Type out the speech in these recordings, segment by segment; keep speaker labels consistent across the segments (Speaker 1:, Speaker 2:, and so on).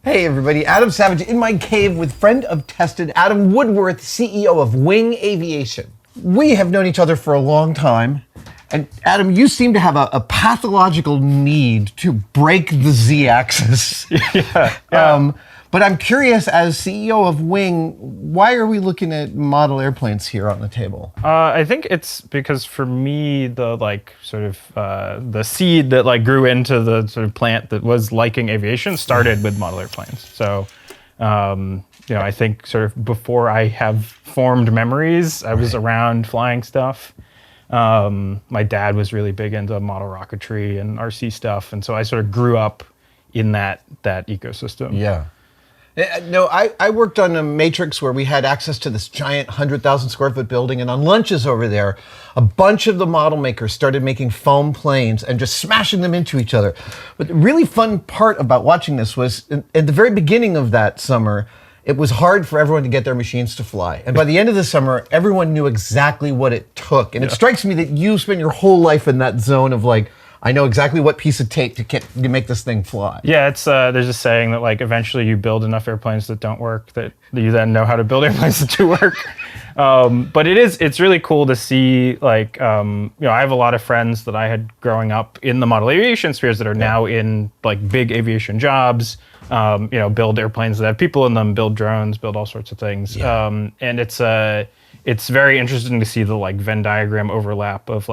Speaker 1: Hey everybody, Adam Savage in my cave with friend of Tested, Adam Woodworth, CEO of Wing Aviation. We have known each other for a long time, and Adam, you seem to have a pathological need to break the Z-axis.
Speaker 2: Yeah.
Speaker 1: But I'm curious, as CEO of Wing, why are we looking at model airplanes here on the table?
Speaker 2: I think it's because for me, the the seed that grew into the sort of plant that was liking aviation started with model airplanes. So, I think sort of before I have formed memories, I was around flying stuff. My dad was really big into model rocketry and RC stuff, and so I sort of grew up in that ecosystem.
Speaker 1: Yeah. No, I worked on a matrix where we had access to this giant 100,000 square foot building, and on lunches over there, a bunch of the model makers started making foam planes and just smashing them into each other. But the really fun part about watching this was, at the very beginning of that summer, it was hard for everyone to get their machines to fly. And by the end of the summer, everyone knew exactly what it took. And it strikes me that you spent your whole life in that zone of I know exactly what piece of tape to make this thing fly.
Speaker 2: Yeah, it's there's a saying that eventually you build enough airplanes that don't work that you then know how to build airplanes that do work. But it's really cool to see I have a lot of friends that I had growing up in the model aviation spheres that are now in big aviation jobs. Build airplanes that have people in them, build drones, build all sorts of things.
Speaker 1: Yeah.
Speaker 2: And it's very interesting to see the Venn diagram overlap of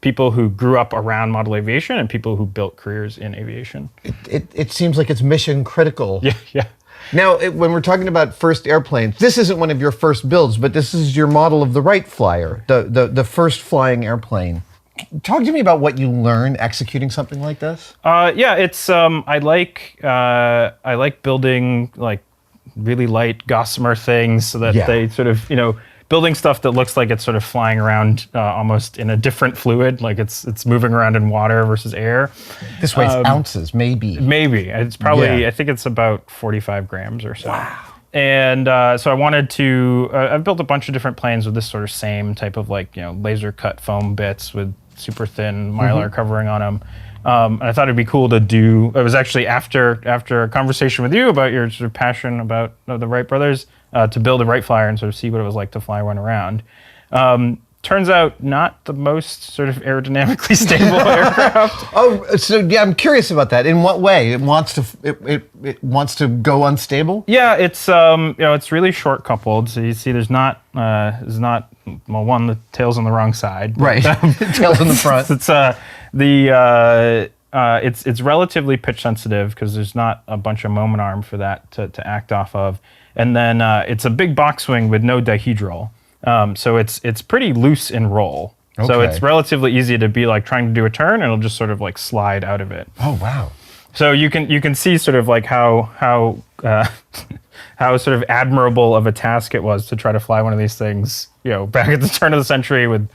Speaker 2: people who grew up around model aviation and people who built careers in aviation.
Speaker 1: It seems like it's mission critical.
Speaker 2: Yeah.
Speaker 1: Now, when we're talking about first airplanes, this isn't one of your first builds, but this is your model of the Wright flyer, the first flying airplane. Talk to me about what you learn executing something like this.
Speaker 2: It's I like building really light gossamer things so that they sort of building stuff that looks like it's sort of flying around almost in a different fluid, like it's moving around in water versus air.
Speaker 1: This weighs ounces, maybe.
Speaker 2: Maybe. It's probably, I think it's about 45 grams or so.
Speaker 1: Wow.
Speaker 2: And so I wanted to, I've built a bunch of different planes with this sort of same type of laser cut foam bits with super thin mylar covering on them. And I thought it'd be cool to do, it was actually after a conversation with you about your sort of passion about the Wright brothers, to build a Wright flyer and sort of see what it was like to fly one around. Turns out not the most sort of aerodynamically stable aircraft.
Speaker 1: Oh, so yeah, I'm curious about that. In what way? It wants to go unstable?
Speaker 2: Yeah, it's really short coupled. So you see, there's not one, the tail's on the wrong side.
Speaker 1: Right, tail's in the front.
Speaker 2: It's relatively pitch sensitive because there's not a bunch of moment arm for that to act off of. And then it's a big box wing with no dihedral. So it's pretty loose in roll. Okay. So it's relatively easy to be trying to do a turn and it'll just sort of slide out of it.
Speaker 1: Oh, wow.
Speaker 2: So you can see sort of how sort of admirable of a task it was to try to fly one of these things, back at the turn of the century with,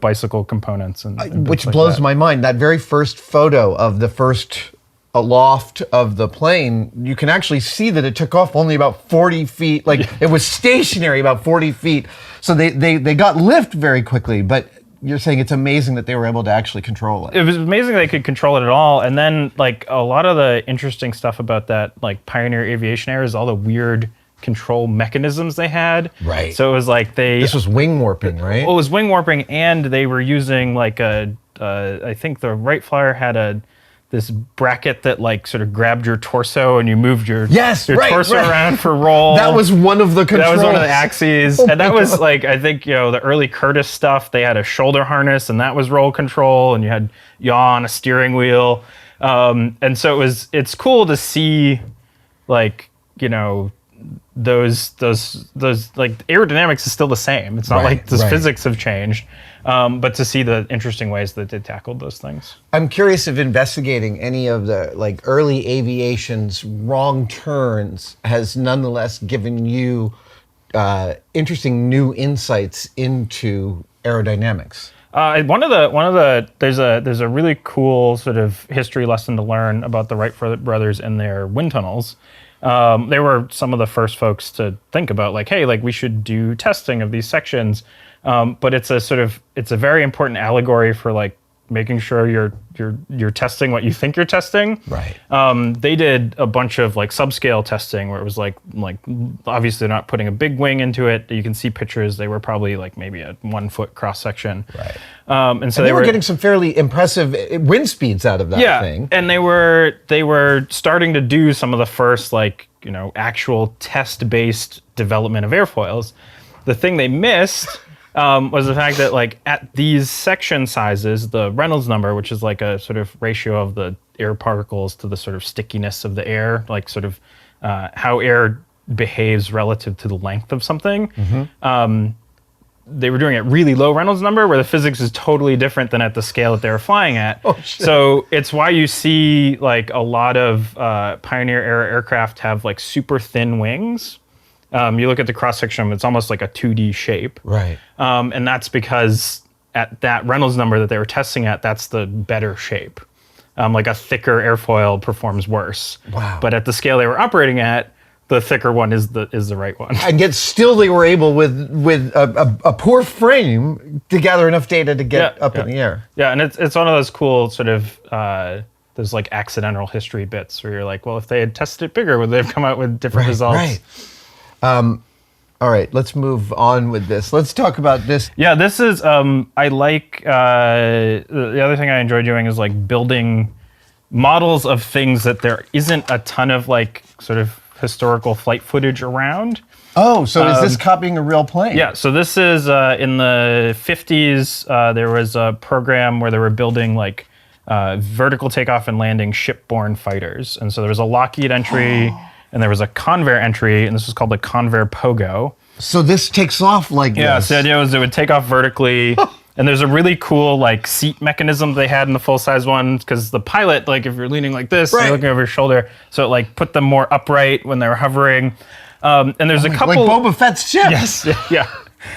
Speaker 2: bicycle components and
Speaker 1: which blows my mind. That very first photo of the first aloft of the plane, you can actually see that it took off only about 40 feet. It was stationary about 40 feet. So they got lift very quickly, but you're saying it's amazing that they were able to actually control it.
Speaker 2: It was amazing they could control it at all. And then a lot of the interesting stuff about that pioneer aviation era is all the weird control mechanisms they had.
Speaker 1: Right.
Speaker 2: So it was
Speaker 1: this was wing warping, right?
Speaker 2: Well, it was wing warping, and they were using I think the Wright flyer had this bracket that sort of grabbed your torso and you moved your torso around for roll.
Speaker 1: That was one of the controls.
Speaker 2: That was one of the axes. And that was I think, the early Curtiss stuff, they had a shoulder harness and that was roll control, and you had yaw on a steering wheel. And so it's cool to see those aerodynamics is still the same. It's not physics have changed. But to see the interesting ways that they tackled those things.
Speaker 1: I'm curious if investigating any of the early aviation's wrong turns has nonetheless given you interesting new insights into aerodynamics.
Speaker 2: There's a really cool sort of history lesson to learn about the Wright brothers and their wind tunnels. They were some of the first folks to think about we should do testing of these sections. But it's a very important allegory for making sure you're testing what you think you're testing.
Speaker 1: Right.
Speaker 2: They did a bunch of like subscale testing where it was like obviously they're not putting a big wing into it. You can see pictures. They were probably like maybe a 1 foot cross section.
Speaker 1: Right.
Speaker 2: And so
Speaker 1: they were getting some fairly impressive wind speeds out of that thing.
Speaker 2: And they were starting to do some of the first like, actual test-based development of airfoils. The thing they missed was the fact that like at these section sizes, the Reynolds number, which is like a sort of ratio of the air particles to the sort of stickiness of the air, like sort of how air behaves relative to the length of something. They were doing it really low Reynolds number where the physics is totally different than at the scale that they were flying at.
Speaker 1: Oh, shit.
Speaker 2: So it's why you see like a lot of Pioneer era aircraft have like super thin wings. You look at the cross section, it's almost like a 2D shape.
Speaker 1: Right.
Speaker 2: And that's because at that Reynolds number that they were testing at, that's the better shape. Like a thicker airfoil performs worse.
Speaker 1: Wow.
Speaker 2: But at the scale they were operating at, the thicker one is the right one.
Speaker 1: And yet still they were able with a poor frame to gather enough data to get up in the air.
Speaker 2: Yeah, and it's one of those cool sort of those like accidental history bits where you're like, well, if they had tested it bigger, would they have come out with different results?
Speaker 1: Right. All right, let's move on with this. Let's talk about this.
Speaker 2: Yeah, this is I like the other thing I enjoy doing is like building models of things that there isn't a ton of like sort of historical flight footage around.
Speaker 1: Oh, so is this copying a real plane?
Speaker 2: Yeah, so this is in the 50s, there was a program where they were building like vertical takeoff and landing shipborne fighters. And so there was a Lockheed entry and there was a Convair entry, and this was called the Convair Pogo.
Speaker 1: So this takes off like
Speaker 2: Yeah,
Speaker 1: this?
Speaker 2: so the idea was it would take off vertically. And there's a really cool like seat mechanism they had in the full-size one because the pilot, like if you're leaning like this, you're looking over your shoulder, so it like put them more upright when they were hovering. And there's a couple
Speaker 1: like Boba Fett's ship.
Speaker 2: Yes, yeah.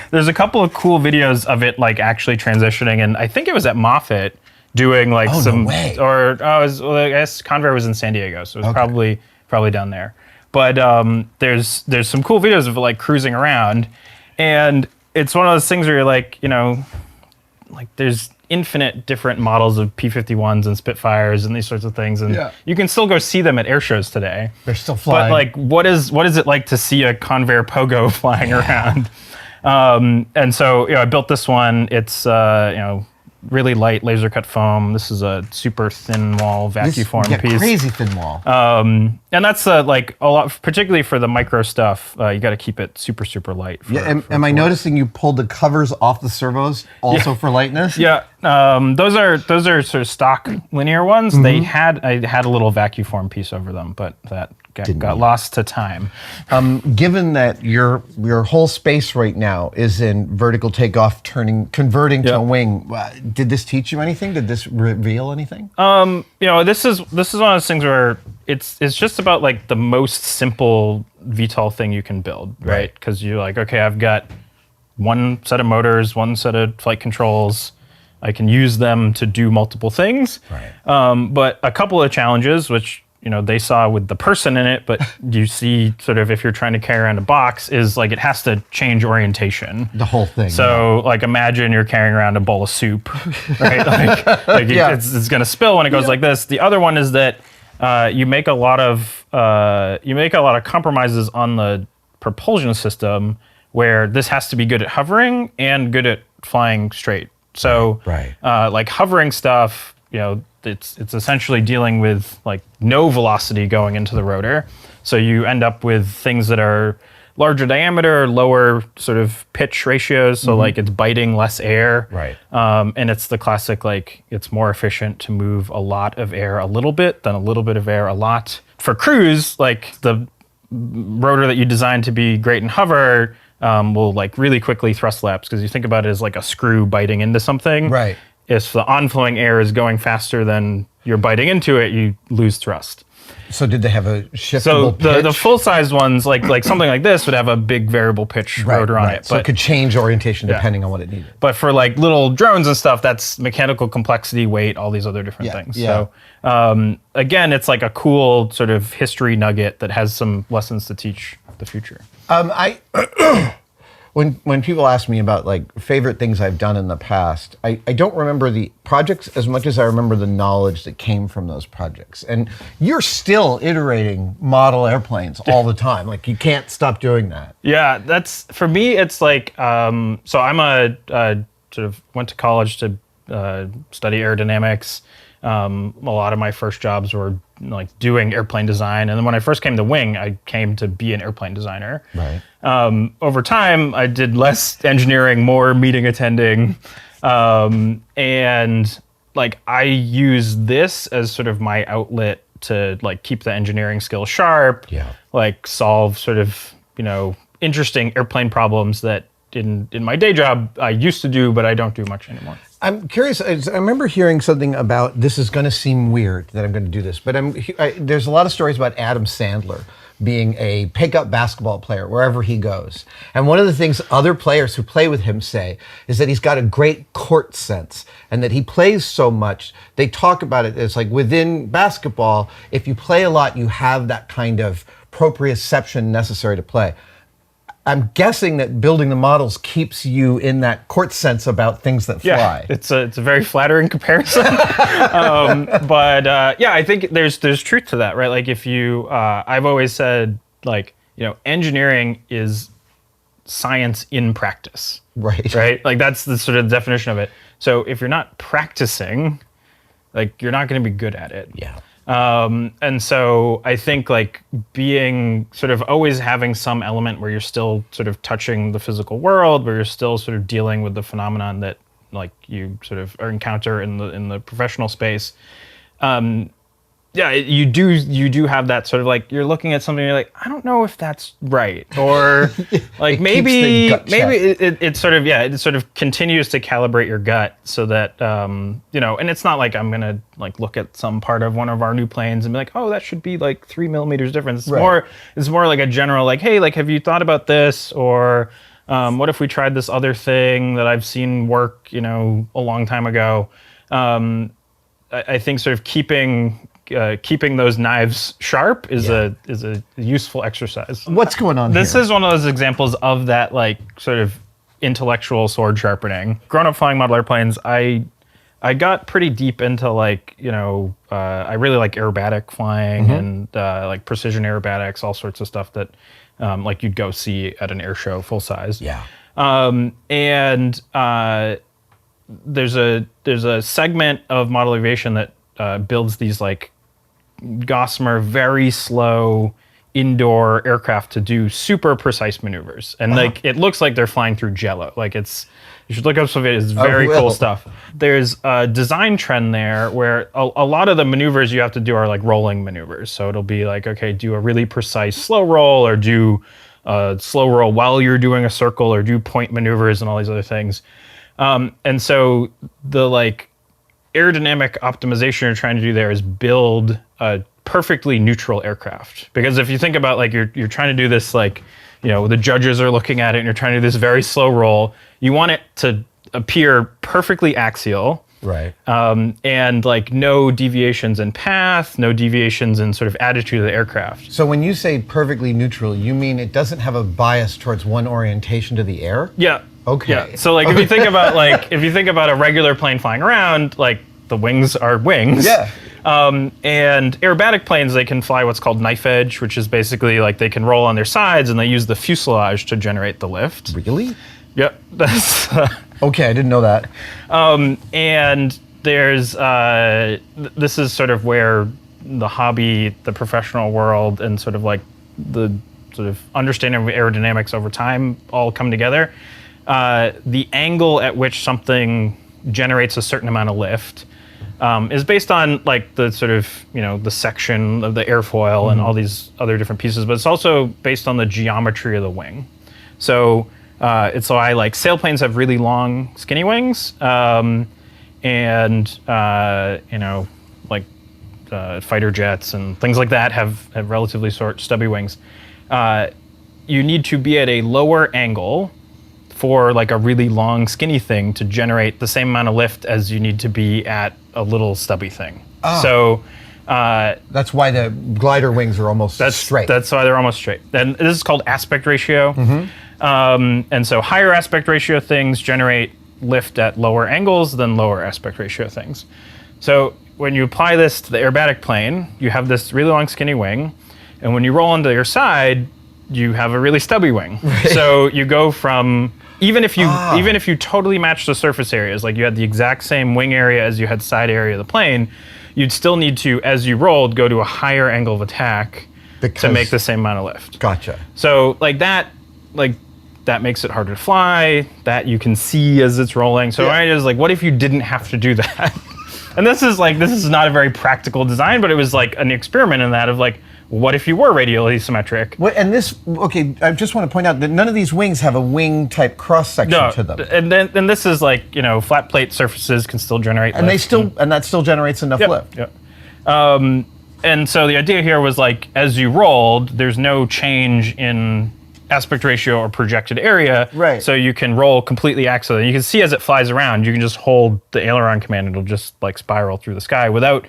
Speaker 2: There's a couple of cool videos of it like actually transitioning, and I think it was at Moffett doing like some,
Speaker 1: no way.
Speaker 2: I guess Convair was in San Diego, so it was probably down there. But there's some cool videos of it like cruising around, and it's one of those things where you're like, like there's infinite different models of P-51s and Spitfires and these sorts of things, and you can still go see them at air shows today.
Speaker 1: They're still flying.
Speaker 2: But like, what is it like to see a Convair Pogo flying around? And so I built this one. It's really light laser cut foam. This is a super thin wall vacuum form piece.
Speaker 1: Crazy thin wall.
Speaker 2: And that's like a lot, particularly for the micro stuff. You got to keep it super, super light.
Speaker 1: Am I noticing you pulled the covers off the servos also for lightness?
Speaker 2: Yeah, those are sort of stock linear ones. I had a little vacuum form piece over them, but that got lost to time.
Speaker 1: Given that your whole space right now is in vertical takeoff, converting to a wing, did this teach you anything? Did this reveal anything?
Speaker 2: This is one of those things where it's just about like the most simple VTOL thing you can build, right? Because you're like, okay, I've got one set of motors, one set of flight controls. I can use them to do multiple things.
Speaker 1: Right.
Speaker 2: But a couple of challenges, which they saw with the person in it, but you see sort of if you're trying to carry around a box, is like it has to change orientation.
Speaker 1: The whole thing.
Speaker 2: So like imagine you're carrying around a bowl of soup, right? It's going to spill when it goes like this. The other one is that you make a lot of compromises on the propulsion system where this has to be good at hovering and good at flying straight. So like hovering stuff, it's essentially dealing with like no velocity going into the rotor. So you end up with things that are larger diameter, lower sort of pitch ratios. So like it's biting less air.
Speaker 1: Right.
Speaker 2: And it's the classic, like it's more efficient to move a lot of air a little bit than a little bit of air a lot. For cruise, like the rotor that you designed to be great in hover will like really quickly thrust lapse because you think about it as like a screw biting into something.
Speaker 1: Right.
Speaker 2: If the on-flowing air is going faster than you're biting into it, you lose thrust.
Speaker 1: So did they have a shiftable
Speaker 2: So
Speaker 1: pitch?
Speaker 2: the full-size ones, like something like this, would have a big variable pitch rotor on it.
Speaker 1: So it could change orientation depending on what it needed.
Speaker 2: But for like little drones and stuff, that's mechanical complexity, weight, all these other different things.
Speaker 1: Yeah.
Speaker 2: So again, it's like a cool sort of history nugget that has some lessons to teach the future.
Speaker 1: when people ask me about like favorite things I've done in the past, I don't remember the projects as much as I remember the knowledge that came from those projects. And you're still iterating model airplanes all the time. Like you can't stop doing that.
Speaker 2: Yeah, that's for me. It's like so I'm a sort of went to college to study aerodynamics. A lot of my first jobs were like doing airplane design, and then when I first came to Wing, I came to be an airplane designer.
Speaker 1: Right.
Speaker 2: Over time, I did less engineering, more meeting attending, and like I use this as sort of my outlet to like keep the engineering skills sharp.
Speaker 1: Yeah.
Speaker 2: Like solve sort of interesting airplane problems that in my day job I used to do, but I don't do much anymore.
Speaker 1: I'm curious. I remember hearing something about this is going to seem weird that I'm going to do this, but there's a lot of stories about Adam Sandler being a pickup basketball player wherever he goes. And one of the things other players who play with him say is that he's got a great court sense and that he plays so much. They talk about it as like within basketball, if you play a lot, you have that kind of proprioception necessary to play. I'm guessing that building the models keeps you in that court sense about things that fly.
Speaker 2: Yeah, it's a very flattering comparison. But I think there's truth to that, right? Like if you, I've always said like, engineering is science in practice.
Speaker 1: Right.
Speaker 2: Right? Like that's the sort of definition of it. So if you're not practicing, like you're not going to be good at it.
Speaker 1: Yeah.
Speaker 2: And so I think like being sort of always having some element where you're still sort of touching the physical world, where you're still sort of dealing with the phenomenon that like you sort of encounter in the professional space. You do have that sort of like you're looking at something and you're like, I don't know if that's right, or like maybe it sort of continues to calibrate your gut so that and it's not like I'm gonna like look at some part of one of our new planes and be like, oh, that should be like 3 millimeters difference. It's more like a general like, hey, like have you thought about this, or what if we tried this other thing that I've seen work a long time ago. I think sort of keeping those knives sharp is a useful exercise.
Speaker 1: What's going on
Speaker 2: This
Speaker 1: here?
Speaker 2: is one of those examples of that like sort of intellectual sword sharpening. Growing up flying model airplanes, I got pretty deep into like, I really like aerobatic flying and like precision aerobatics, all sorts of stuff that like you'd go see at an air show full size.
Speaker 1: Yeah.
Speaker 2: There's a segment of model aviation that builds these like gossamer, very slow indoor aircraft to do super precise maneuvers. And like it looks like they're flying through jello. Like you should look up some videos. It's very cool stuff. There's a design trend there where a lot of the maneuvers you have to do are like rolling maneuvers. So it'll be like, okay, do a really precise slow roll, or do a slow roll while you're doing a circle, or do point maneuvers and all these other things. And so the like aerodynamic optimization you're trying to do there is build a perfectly neutral aircraft. Because if you think about like you're trying to do this like, the judges are looking at it and you're trying to do this very slow roll, you want it to appear perfectly axial.
Speaker 1: Right.
Speaker 2: And like no deviations in path, no deviations in sort of attitude of the aircraft.
Speaker 1: So when you say perfectly neutral, you mean it doesn't have a bias towards one orientation to the air?
Speaker 2: Yeah.
Speaker 1: Okay.
Speaker 2: Yeah. So like if you think about a regular plane flying around, like the wings are wings.
Speaker 1: Yeah.
Speaker 2: And aerobatic planes, they can fly what's called knife edge, which is basically like they can roll on their sides and they use the fuselage to generate the lift.
Speaker 1: Really?
Speaker 2: Yep. That's
Speaker 1: Okay, I didn't know that.
Speaker 2: and there's this is sort of where the hobby, the professional world, and sort of like the sort of understanding of aerodynamics over time all come together. The angle at which something generates a certain amount of lift is based on like the sort of, the section of the airfoil and all these other different pieces, but it's also based on the geometry of the wing. So it's why like sailplanes have really long skinny wings, and like fighter jets and things like that have relatively short stubby wings. You need to be at a lower angle for like a really long skinny thing to generate the same amount of lift as you need to be at a little stubby thing. So
Speaker 1: That's why the glider wings are almost straight.
Speaker 2: That's why they're almost straight. And this is called aspect ratio. And so higher aspect ratio things generate lift at lower angles than lower aspect ratio things. So when you apply this to the aerobatic plane, you have this really long skinny wing, and when you roll onto your side, you have a really stubby wing. Right. So you go from, even if you totally match the surface areas, like you had the exact same wing area as you had side area of the plane, you'd still need to, as you rolled, go to a higher angle of attack to make the same amount of lift.
Speaker 1: Gotcha.
Speaker 2: So that makes it harder to fly, that you can see as it's rolling. So I was like, what if you didn't have to do that? And this is not a very practical design, but it was like an experiment in that of like, what if you were radially symmetric?
Speaker 1: And I just want to point out that none of these wings have a wing type cross section to them.
Speaker 2: And this is like, flat plate surfaces can still generate lift.
Speaker 1: And that still generates enough lift.
Speaker 2: Yep. And so the idea here was like, as you rolled, there's no change in aspect ratio or projected area.
Speaker 1: Right.
Speaker 2: So you can roll completely axially. You can see as it flies around, you can just hold the aileron command, it'll just like spiral through the sky without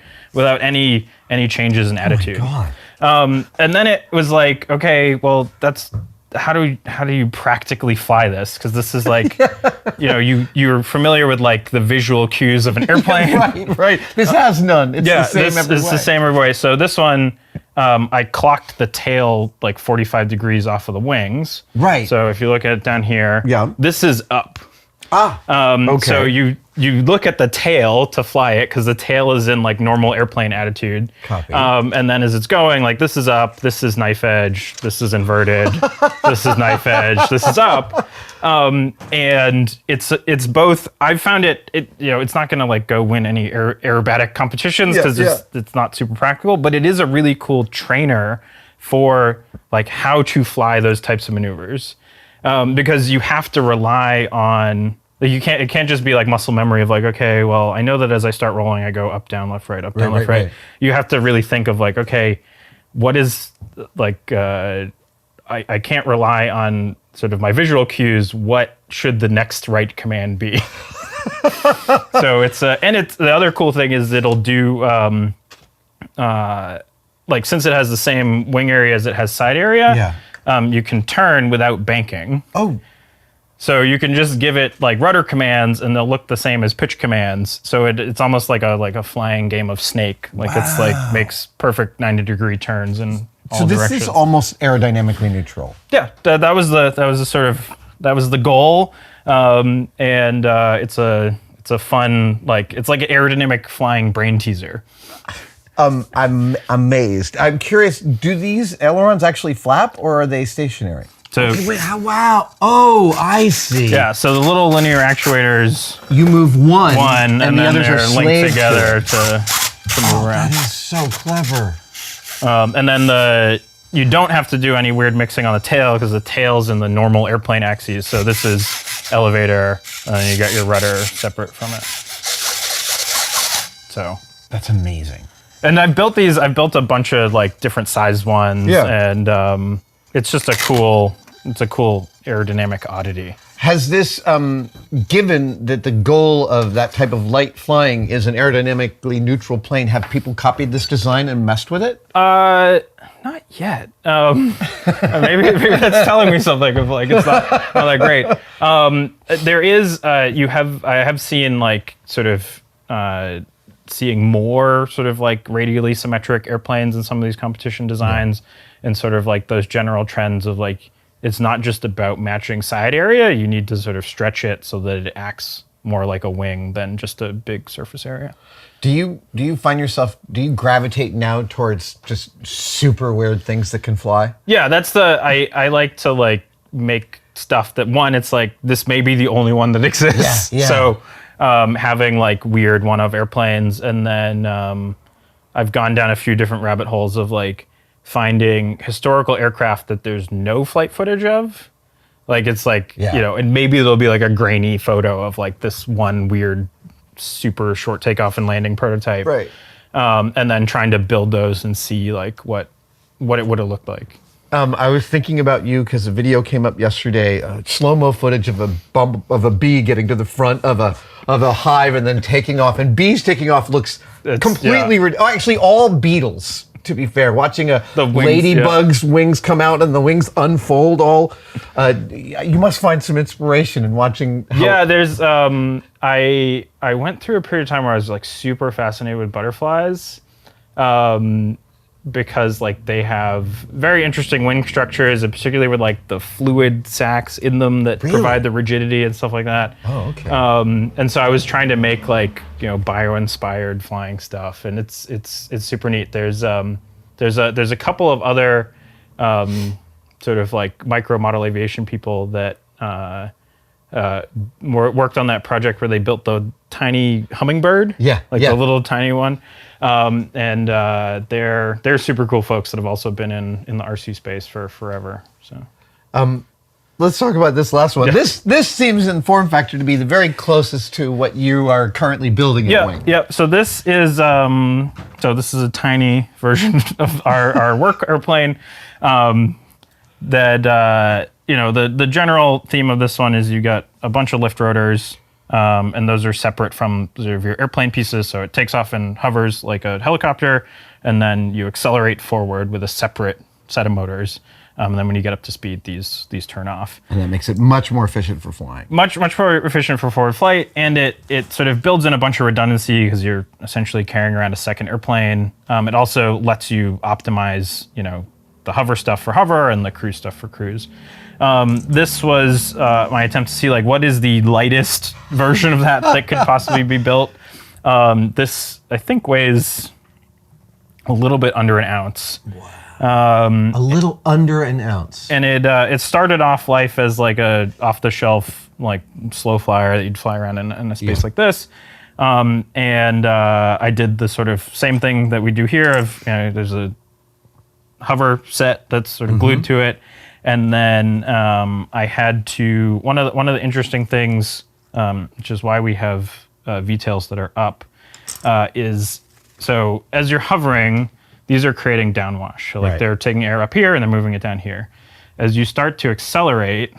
Speaker 2: any changes in attitude.
Speaker 1: Oh my God.
Speaker 2: And then it was like, okay, well, that's how do you practically fly this? Because this is like, you're familiar with like the visual cues of an airplane.
Speaker 1: Right. This has none. It's the same every way.
Speaker 2: It's the same every way. So this one, I clocked the tail like 45 degrees off of the wings.
Speaker 1: Right.
Speaker 2: So if you look at it down here, this is up.
Speaker 1: Okay.
Speaker 2: So you look at the tail to fly it because the tail is in like normal airplane attitude.
Speaker 1: Copy.
Speaker 2: And then as it's going, like this is up, this is knife edge, this is inverted, this is knife edge, this is up. And it's both. I've found it's not going to like go win any aerobatic competitions because it's not super practical, but it is a really cool trainer for like how to fly those types of maneuvers. Because you have to rely on, like it can't just be like muscle memory of like, okay, well, I know that as I start rolling, I go up, down, left, right, up, down, left, right. You have to really think of like, okay, what is like, I can't rely on sort of my visual cues. What should the next right command be? So the other cool thing is it'll do, like since it has the same wing area as it has side area, you can turn without banking.
Speaker 1: Oh.
Speaker 2: So you can just give it like rudder commands and they'll look the same as pitch commands. So it's almost like a flying game of Snake. Like it's like makes perfect 90-degree turns in all directions. So this is
Speaker 1: almost aerodynamically neutral.
Speaker 2: Yeah, that was the goal. And it's a fun, like it's like an aerodynamic flying brain teaser.
Speaker 1: I'm amazed. I'm curious, do these ailerons actually flap or are they stationary?
Speaker 2: So
Speaker 1: wow. Oh, I see.
Speaker 2: Yeah, so the little linear actuators.
Speaker 1: You move one
Speaker 2: and
Speaker 1: the
Speaker 2: then
Speaker 1: others
Speaker 2: they're
Speaker 1: are
Speaker 2: linked together to move around.
Speaker 1: That is so clever.
Speaker 2: And then you don't have to do any weird mixing on the tail because the tail's in the normal airplane axes. So this is elevator, and you got your rudder separate from it. So
Speaker 1: that's amazing.
Speaker 2: And I've built a bunch of like different sized ones, and it's just a cool aerodynamic oddity.
Speaker 1: Has this, given that the goal of that type of light flying is an aerodynamically neutral plane, have people copied this design and messed with it?
Speaker 2: Not yet. Maybe that's telling me something of like it's not that great. There is, I have seen like sort of seeing more sort of like radially symmetric airplanes in some of these competition designs, and sort of like those general trends of like, it's not just about matching side area, you need to sort of stretch it so that it acts more like a wing than just a big surface area.
Speaker 1: Do you find yourself, do you gravitate now towards just super weird things that can fly?
Speaker 2: Yeah, that's I like to like make stuff that, one, it's like, this may be the only one that exists.
Speaker 1: Yeah.
Speaker 2: So having like weird one-of airplanes, and then I've gone down a few different rabbit holes of like finding historical aircraft that there's no flight footage of. Like it's like, and maybe there'll be like a grainy photo of like this one weird super short takeoff and landing prototype.
Speaker 1: Right.
Speaker 2: And then trying to build those and see like what it would have looked like.
Speaker 1: I was thinking about you because a video came up yesterday, slow-mo footage of a bee getting to the front of a hive and then taking off. And bees taking off looks completely. Actually, all beetles. To be fair, watching a
Speaker 2: The wings,
Speaker 1: ladybug's wings come out and the wings unfold, you must find some inspiration in watching.
Speaker 2: There's I went through a period of time where I was like super fascinated with butterflies. Because like they have very interesting wing structures, and particularly with like the fluid sacs in them that provide the rigidity and stuff like that.
Speaker 1: Oh, okay.
Speaker 2: And so I was trying to make like bio-inspired flying stuff, and it's super neat. There's a couple of other sort of like micro model aviation people that worked on that project where they built the tiny hummingbird, the little tiny one. And they're super cool folks that have also been in the RC space for forever. So,
Speaker 1: let's talk about this last one. Yeah. This seems in form factor to be the very closest to what you are currently building at Wing.
Speaker 2: Yeah. So this is a tiny version of our work airplane. The general theme of this one is you got a bunch of lift rotors. And those are separate from sort of your airplane pieces, so it takes off and hovers like a helicopter, and then you accelerate forward with a separate set of motors. And then when you get up to speed, these turn off.
Speaker 1: And that makes it much more efficient for flying.
Speaker 2: Much more efficient for forward flight, and it sort of builds in a bunch of redundancy because you're essentially carrying around a second airplane. It also lets you optimize, the hover stuff for hover and the cruise stuff for cruise. This was my attempt to see like what is the lightest version of that could possibly be built. This I think weighs a little bit under an ounce.
Speaker 1: Wow. A little under an ounce.
Speaker 2: And it started off life as like a off the shelf like slow flyer that you'd fly around in a space like this. And I did the sort of same thing that we do here of there's a hover set that's sort of glued to it. And then I had to one of the interesting things, which is why we have V-tails that are up, is so as you're hovering, these are creating downwash. So like they're taking air up here and they're moving it down here. As you start to accelerate,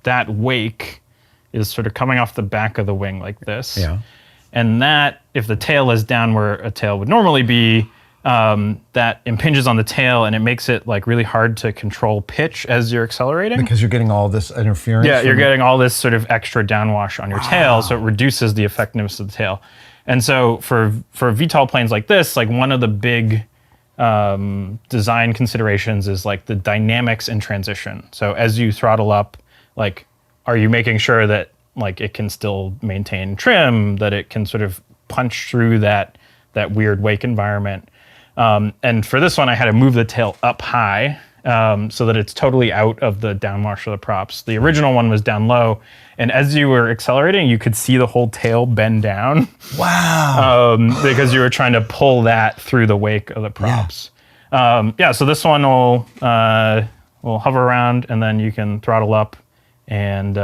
Speaker 2: that wake is sort of coming off the back of the wing like this. Yeah. And that, if the tail is down where a tail would normally be, that impinges on the tail and it makes it like really hard to control pitch as you're accelerating.
Speaker 1: Because you're getting all this interference.
Speaker 2: Yeah, you're getting all this sort of extra downwash on your tail, so it reduces the effectiveness of the tail. And so for VTOL planes like this, like one of the big design considerations is like the dynamics in transition. So as you throttle up, like, are you making sure that like it can still maintain trim, that it can sort of punch through that weird wake environment? And for this one, I had to move the tail up high so that it's totally out of the downwash of the props. The original one was down low, and as you were accelerating, you could see the whole tail bend down.
Speaker 1: Wow!
Speaker 2: Because you were trying to pull that through the wake of the props. So this one will hover around, and then you can throttle up and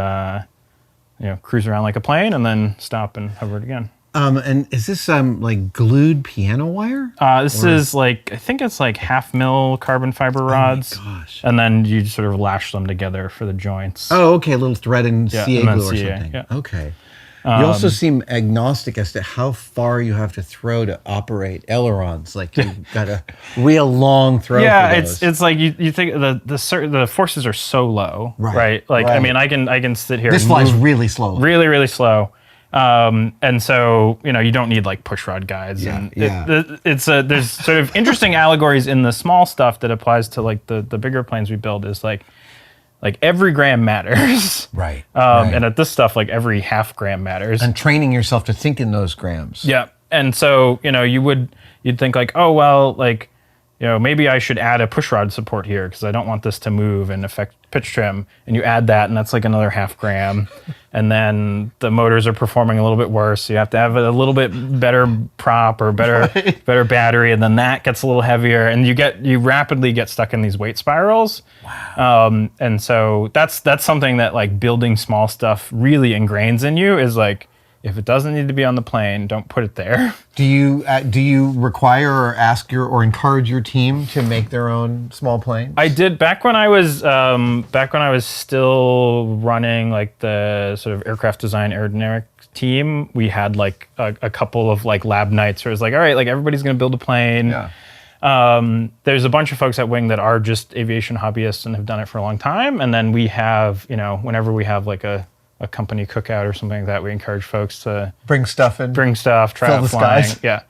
Speaker 2: cruise around like a plane, and then stop and hover it again.
Speaker 1: And is this like glued piano wire?
Speaker 2: This is like, I think it's like 1/2 mil carbon fiber rods.
Speaker 1: Oh my gosh.
Speaker 2: And then you sort of lash them together for the joints.
Speaker 1: Oh, okay. A little thread and CA
Speaker 2: and then
Speaker 1: glue or
Speaker 2: CA,
Speaker 1: something.
Speaker 2: yeah.
Speaker 1: Okay. You also seem agnostic as to how far you have to throw to operate ailerons. Like you've got a real long throw.
Speaker 2: Yeah,
Speaker 1: for those.
Speaker 2: it's like you think the forces are so low, right? Like I mean, I can sit here.
Speaker 1: This
Speaker 2: and
Speaker 1: flies
Speaker 2: move
Speaker 1: really slowly.
Speaker 2: really slow. And so you don't need like push rod guides. There's sort of interesting allegories in the small stuff that applies to like the bigger planes we build. Is like every gram matters.
Speaker 1: Right.
Speaker 2: And at this stuff, like every 1/2 gram matters.
Speaker 1: And training yourself to think in those grams.
Speaker 2: Yeah. And so you'd think like, oh well, like maybe I should add a push rod support here because I don't want this to move and affect pitch trim. And you add that, and that's like another 1/2 gram. And then the motors are performing a little bit worse. So you have to have a little bit better prop or better battery, and then that gets a little heavier, and you rapidly get stuck in these weight spirals. Wow. And so that's something that like building small stuff really ingrains in you is like, if it doesn't need to be on the plane, don't put it there.
Speaker 1: Do you require or ask or encourage your team to make their own small planes?
Speaker 2: I did back when I was still running like the sort of aircraft design aerodynamic team, we had like a couple of like lab nights where it was like, all right, like everybody's going to build a plane.
Speaker 1: Yeah.
Speaker 2: There's a bunch of folks at Wing that are just aviation hobbyists and have done it for a long time. And then we have, whenever we have like a company cookout or something like that, we encourage folks to
Speaker 1: Bring stuff,
Speaker 2: try out
Speaker 1: the
Speaker 2: flying.
Speaker 1: skies.
Speaker 2: Yeah.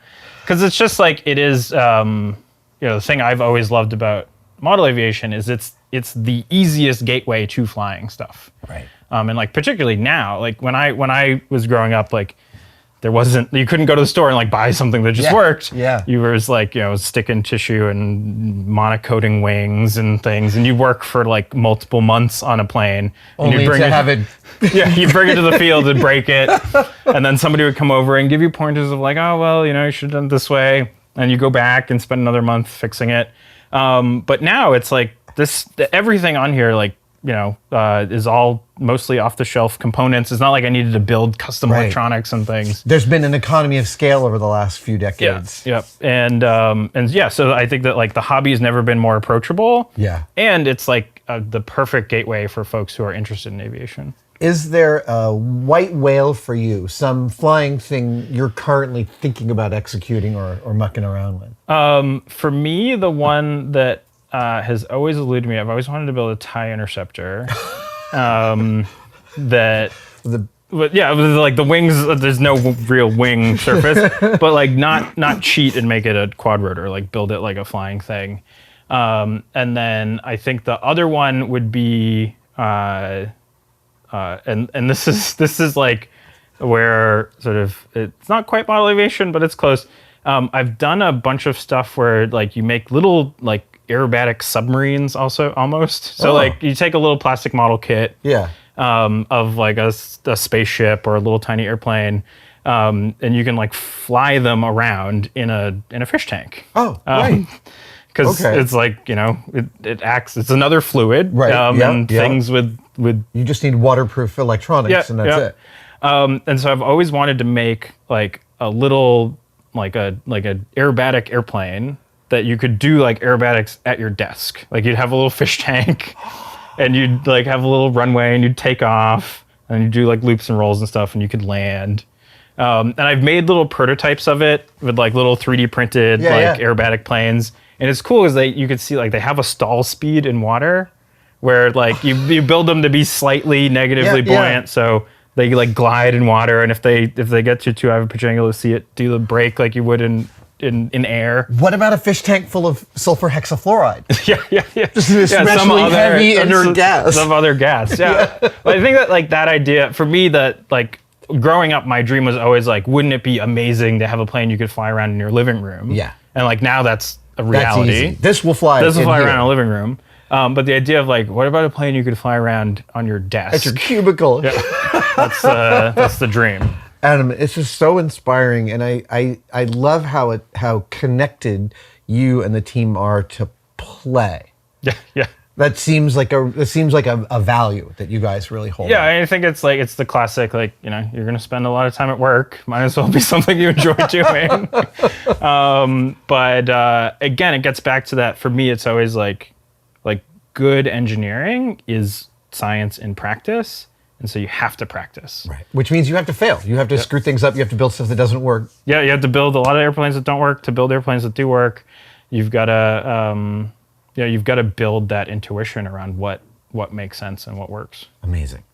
Speaker 2: Because it's just like, it is, the thing I've always loved about model aviation is it's the easiest gateway to flying stuff.
Speaker 1: Right.
Speaker 2: And like particularly now, like when I was growing up, like you couldn't go to the store and like buy something that just worked.
Speaker 1: Yeah.
Speaker 2: You were just like, sticking tissue and monocoating wings and things, and you work for like multiple months on a plane. And
Speaker 1: Only to have it.
Speaker 2: Yeah, you'd bring it to the field and break it, and then somebody would come over and give you pointers of like, oh well, you should have done it this way, and you go back and spend another month fixing it. But now it's like everything on here, like is all mostly off-the-shelf components. It's not like I needed to build custom electronics and things.
Speaker 1: There's been an economy of scale over the last few decades.
Speaker 2: Yeah, and so I think that like the hobby has never been more approachable.
Speaker 1: Yeah.
Speaker 2: And it's like the perfect gateway for folks who are interested in aviation.
Speaker 1: Is there a white whale for you? Some flying thing you're currently thinking about executing or mucking around with?
Speaker 2: For me, the one that has always eluded me, I've always wanted to build a TIE interceptor. With like the wings, there's no real wing surface, but like not cheat and make it a quad rotor, like build it like a flying thing. And then I think the other one would be, and this is like where sort of, it's not quite model aviation, but it's close. I've done a bunch of stuff where like you make little like aerobatic submarines also almost. So like you take a little plastic model kit of like a spaceship or a little tiny airplane, and you can like fly them around in a fish tank.
Speaker 1: Oh, right.
Speaker 2: Because it's like, it acts, it's another fluid.
Speaker 1: Right.
Speaker 2: And things with
Speaker 1: you just need waterproof electronics and that's it.
Speaker 2: And so I've always wanted to make like a little like a aerobatic airplane that you could do like aerobatics at your desk. Like you'd have a little fish tank and you'd like have a little runway and you'd take off and you do like loops and rolls and stuff and you could land. And I've made little prototypes of it with like little 3D printed aerobatic planes. And it's cool because you could see like they have a stall speed in water where like you build them to be slightly negatively buoyant. So they like glide in water, and if they get you too high of a pitch angle to see it do the brake like you would in air.
Speaker 1: What about a fish tank full of sulfur hexafluoride?
Speaker 2: Yeah.
Speaker 1: Just especially heavy inert gas.
Speaker 2: Some other gas, But I think that like that idea, for me, that like growing up, my dream was always like, wouldn't it be amazing to have a plane you could fly around in your living room?
Speaker 1: Yeah.
Speaker 2: And like now that's a reality.
Speaker 1: That's easy. This will fly
Speaker 2: around in a living room. But the idea of like, what about a plane you could fly around on your desk?
Speaker 1: At your cubicle.
Speaker 2: Yeah. That's the dream.
Speaker 1: Adam, it's just so inspiring, and I love how connected you and the team are to play.
Speaker 2: Yeah.
Speaker 1: That seems like a value that you guys really hold.
Speaker 2: Yeah, I think it's the classic, like, you're gonna spend a lot of time at work. Might as well be something you enjoy doing. But again, it gets back to that. For me, it's always like good engineering is science in practice. And so you have to practice.
Speaker 1: Right. Which means you have to fail. You have to screw things up. You have to build stuff that doesn't work.
Speaker 2: Yeah, you have to build a lot of airplanes that don't work to build airplanes that do work. You've got to build that intuition around what makes sense and what works.
Speaker 1: Amazing.